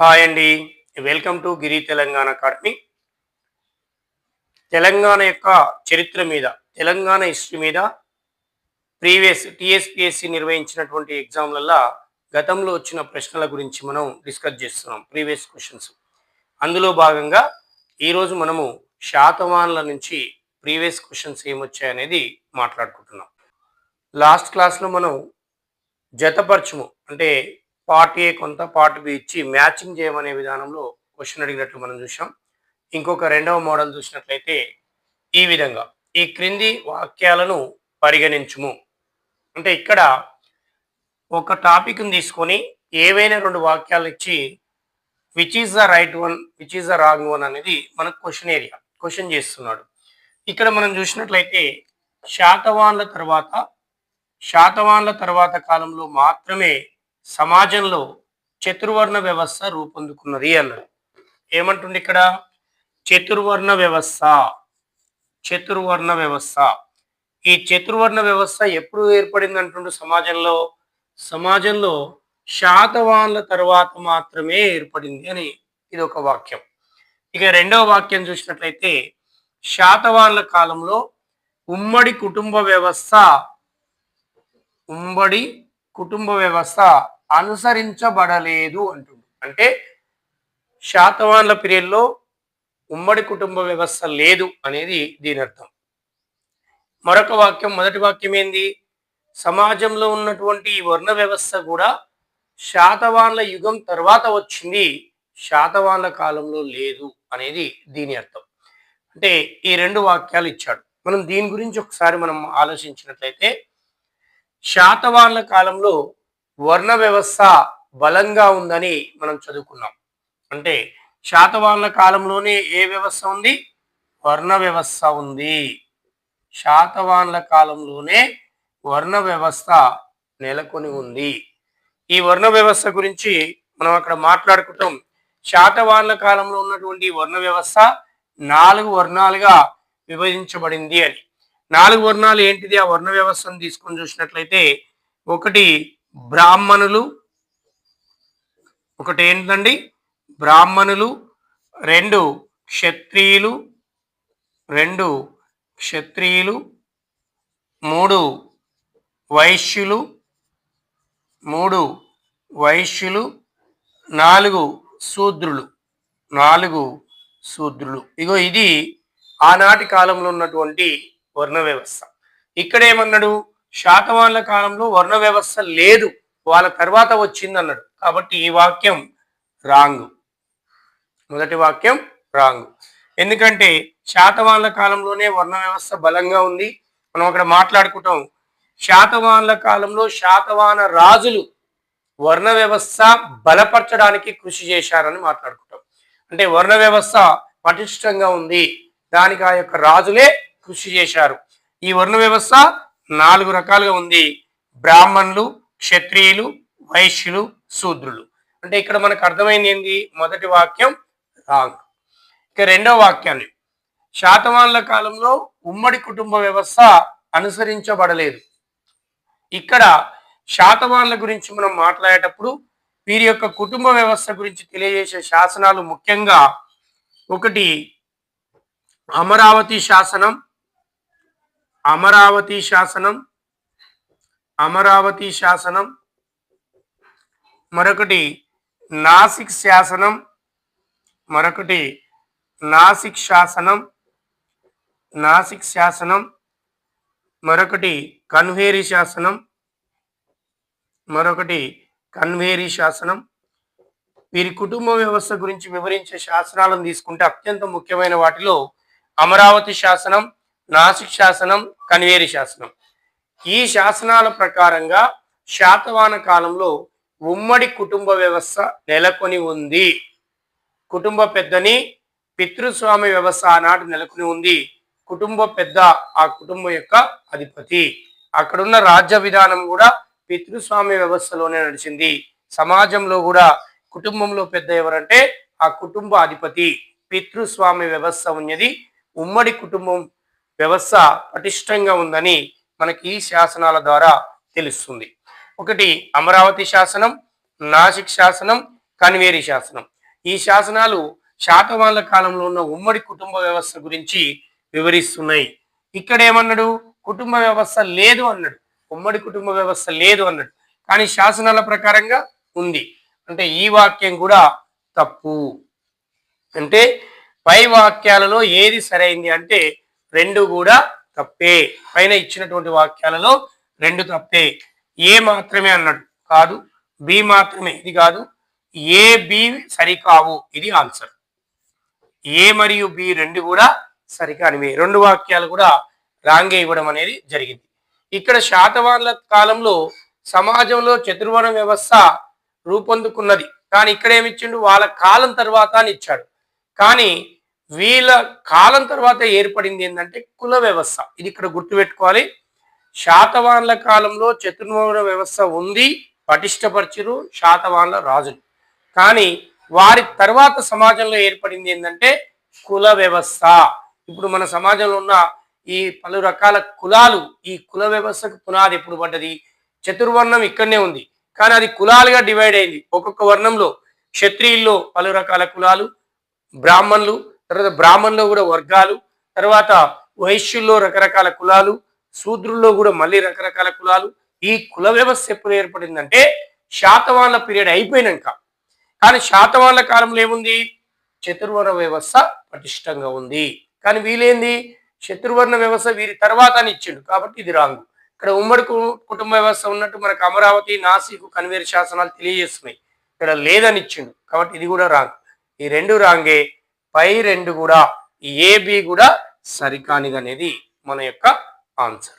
Hi అండి. Welcome to Giri Telangana academy. Telangana యొక్క చరిత్ర మీద, తెలంగాణ హిస్టరీ మీద ప్రీవియస్ టీఎస్పీఎస్సీ నిర్వహించినటువంటి ఎగ్జామ్లల్లో గతంలో వచ్చిన ప్రశ్నల గురించి మనం డిస్కస్ చేస్తున్నాం. Previous questions. అందులో భాగంగా ఈరోజు మనము శాతవాహనుల నుంచి ప్రీవియస్ క్వశ్చన్స్ ఏమొచ్చాయనేది మాట్లాడుకుంటున్నాం. లాస్ట్ క్లాస్లో మనం జతపరచుము అంటే పార్ట్ ఏ కొంత పార్ట్ బి ఇచ్చి మ్యాచింగ్ చేయమనే విధానంలో క్వశ్చన్ అడిగినట్లు మనం చూసాం. ఇంకొక రెండవ మోడల్ చూసినట్లయితే ఈ విధంగా ఈ క్రింది వాక్యాలను పరిగణించుము అంటే ఇక్కడ ఒక టాపిక్ని తీసుకొని ఏవైనా రెండు వాక్యాలు ఇచ్చి which is the right one which is the wrong one అనేది మనకు క్వశ్చన్ చేస్తున్నాడు. ఇక్కడ మనం చూసినట్లయితే శాతవాహనుల తర్వాత కాలంలో మాత్రమే సమాజంలో చతుర్వర్ణ వ్యవస్థ రూపొందుకున్నది అన్నది. ఏమంటుంది ఇక్కడ? చతుర్వర్ణ వ్యవస్థ. ఈ చతుర్వర్ణ వ్యవస్థ ఎప్పుడు ఏర్పడింది అంటుండు? సమాజంలో శాతవాహనుల తర్వాత మాత్రమే ఏర్పడింది అని ఇది ఒక వాక్యం. ఇక రెండవ వాక్యం చూసినట్లయితే శాతవాహనుల కాలంలో ఉమ్మడి కుటుంబ వ్యవస్థ అనుసరించబడలేదు అంటుంది. అంటే శాతవాహనుల పీరియడ్లో ఉమ్మడి కుటుంబ వ్యవస్థ లేదు అనేది దీని అర్థం. మరొక వాక్యం, మొదటి వాక్యం ఏంది? సమాజంలో ఉన్నటువంటి ఈ వర్ణ వ్యవస్థ కూడా శాతవాహనుల యుగం తర్వాత వచ్చింది, శాతవాహనుల కాలంలో లేదు అనేది దీని అర్థం. అంటే ఈ రెండు వాక్యాలు ఇచ్చాడు. మనం దీని గురించి ఒకసారి మనం ఆలోచించినట్లయితే శాతవాహనుల కాలంలో వర్ణ వ్యవస్థ బలంగా ఉందని మనం చదువుకున్నాం. అంటే శాతవాహనుల కాలంలోనే ఏ వ్యవస్థ ఉంది? వర్ణ వ్యవస్థ ఉంది. శాతవాహనుల కాలంలోనే వర్ణ వ్యవస్థ నెలకొని ఉంది. ఈ వర్ణ వ్యవస్థ గురించి మనం అక్కడ మాట్లాడుకుంటాం. శాతవాహనుల కాలంలో ఉన్నటువంటి వర్ణ వ్యవస్థ 4 వర్ణాలుగా విభజించబడింది అని. 4 వర్ణాలు ఏంటిది? ఆ వర్ణ వ్యవస్థను తీసుకొని చూసినట్లయితే ఒకటి బ్రాహ్మణులు, ఒకటి ఏంటండి? బ్రాహ్మణులు, 2 క్షత్రియులు, 3 వైశ్యులు, 4 శూద్రులు. ఇగో ఇది ఆనాటి కాలంలో ఉన్నటువంటి వర్ణ వ్యవస్థ. ఇక్కడ ఏమన్నాడు? శాతవాహనుల కాలంలో వర్ణ వ్యవస్థ లేదు, వాళ్ళ తర్వాత వచ్చింది అన్నాడు. కాబట్టి ఈ వాక్యం రాంగ్. మొదటి వాక్యం రాంగ్. ఎందుకంటే శాతవాహనుల కాలంలోనే వర్ణ వ్యవస్థ బలంగా ఉంది. మనం అక్కడ మాట్లాడుకుంటాం. శాతవాహనుల కాలంలో శాతవాహన రాజులు వర్ణ వ్యవస్థ బలపరచడానికి కృషి చేశారని మాట్లాడుకుంటాం. అంటే వర్ణ వ్యవస్థ పటిష్టంగా ఉంది, దానికి ఆ యొక్క రాజులే కృషి చేశారు. ఈ వర్ణ వ్యవస్థ 4 రకాలుగా ఉంది: బ్రాహ్మణులు, క్షత్రియులు, వైశ్యులు, శూద్రులు. అంటే ఇక్కడ మనకు అర్థమైంది ఏంది? మొదటి వాక్యం రాంగ్. ఇక రెండవ వాక్యాన్ని, శాతవాహనుల కాలంలో ఉమ్మడి కుటుంబ వ్యవస్థ అనుసరించబడలేదు. ఇక్కడ శాతవాహనుల గురించి మనం మాట్లాడేటప్పుడు వీరి యొక్క కుటుంబ వ్యవస్థ గురించి తెలియజేసే శాసనాలు ముఖ్యంగా ఒకటి అమరావతి శాసనం, మరొకటి నాసిక్ శాసనం, మరొకటి కన్వేరి శాసనం. వీరి కుటుంబ వ్యవస్థ గురించి వివరించే శాసనాలను తీసుకుంటే అత్యంత ముఖ్యమైన వాటిలో అమరావతి శాసనం, నాసిక్ శాసనం, కన్వేరి శాసనం. ఈ శాసనాల ప్రకారంగా శాతవాహన కాలంలో ఉమ్మడి కుటుంబ వ్యవస్థ నెలకొని ఉంది. కుటుంబ పెద్దని పితృస్వామి వ్యవస్థ ఆనాటి నెలకొని ఉంది. కుటుంబ పెద్ద ఆ కుటుంబం యొక్క అధిపతి. అక్కడున్న రాజ్య విధానం కూడా పితృస్వామి వ్యవస్థలోనే నడిచింది. సమాజంలో కూడా కుటుంబంలో పెద్ద ఎవరంటే ఆ కుటుంబ అధిపతి. పితృస్వామి వ్యవస్థ ఉన్నది. ఉమ్మడి కుటుంబం వ్యవస్థ పటిష్టంగా ఉందని మనకి ఈ శాసనాల ద్వారా తెలుస్తుంది. ఒకటి అమరావతి శాసనం, నాసిక్ శాసనం, కన్వేరి శాసనం. ఈ శాసనాలు శాతవాహనుల కాలంలో ఉన్న ఉమ్మడి కుటుంబ వ్యవస్థ గురించి వివరిస్తున్నాయి. ఇక్కడ ఏమన్నాడు? కుటుంబ వ్యవస్థ లేదు అన్నాడు. ఉమ్మడి కుటుంబ వ్యవస్థ లేదు అన్నాడు. కానీ శాసనాల ప్రకారంగా ఉంది. అంటే ఈ వాక్యం కూడా తప్పు. అంటే పై వాక్యాలలో ఏది సరైంది అంటే రెండు కూడా తప్పే. పైన ఇచ్చినటువంటి వాక్యాలలో రెండు తప్పే. ఏ మాత్రమే అన్నాడు, కాదు. బి మాత్రమే, ఇది కాదు. ఏ బి సరికావు, ఇది ఆన్సర్. ఏ మరియు బి రెండు కూడా సరికానివి. రెండు వాక్యాలు కూడా రాంగే ఇవ్వడం అనేది జరిగింది. ఇక్కడ శాతవాహనుల కాలంలో సమాజంలో చతుర్వర్ణ వ్యవస్థ రూపొందుకున్నది. కానీ ఇక్కడ ఏమిచ్చిండు? వాళ్ళ కాలం తర్వాత అని ఇచ్చాడు. కానీ వీళ్ళ కాలం తర్వాత ఏర్పడింది ఏంటంటే కుల వ్యవస్థ. ఇది ఇక్కడ గుర్తుపెట్టుకోవాలి. శాతవాహనుల కాలంలో చతుర్వర్ణ వ్యవస్థ ఉంది, పటిష్టపరిచిరు శాతవాహనుల రాజులు. కానీ వారి తర్వాత సమాజంలో ఏర్పడింది ఏంటంటే కుల వ్యవస్థ. ఇప్పుడు మన సమాజంలో ఉన్న ఈ పలు రకాల కులాలు, ఈ కుల వ్యవస్థకు పునాది ఎప్పుడు పడ్డది? చతుర్వర్ణం ఇక్కడనే ఉంది, కానీ అది కులాలుగా డివైడ్ అయింది. ఒక్కొక్క వర్ణంలో క్షత్రియుల్లో పలు రకాల కులాలు, బ్రాహ్మణులు, తర్వాత బ్రాహ్మణుల్లో కూడా వర్గాలు, తర్వాత వైశ్యుల్లో రకరకాల కులాలు, శూద్రుల్లో కూడా మళ్ళీ రకరకాల కులాలు. ఈ కుల వ్యవస్థ ఎప్పుడు ఏర్పడిందంటే శాతవాహనుల పీరియడ్ అయిపోయినాక. కానీ శాతవాహనుల కాలంలో ఏముంది? చతుర్వర్ణ వ్యవస్థ పటిష్టంగా ఉంది. కానీ వీలేంది? చతుర్వర్ణ వ్యవస్థ వీరి తర్వాత అని ఇచ్చిండు, కాబట్టి ఇది రాంగ్. ఇక్కడ ఉమ్మడి కుటుంబ వ్యవస్థ ఉన్నట్టు మనకు అమరావతి, నాసిక్, కన్వేరు శాసనాలు తెలియజేస్తున్నాయి. ఇక్కడ లేదని ఇచ్చిండు, కాబట్టి ఇది కూడా రాంగ్. ఈ రెండు రాంగే. పై రెండు కూడా, ఏబి కూడా సరికానిది అనేది మన యొక్క ఆన్సర్.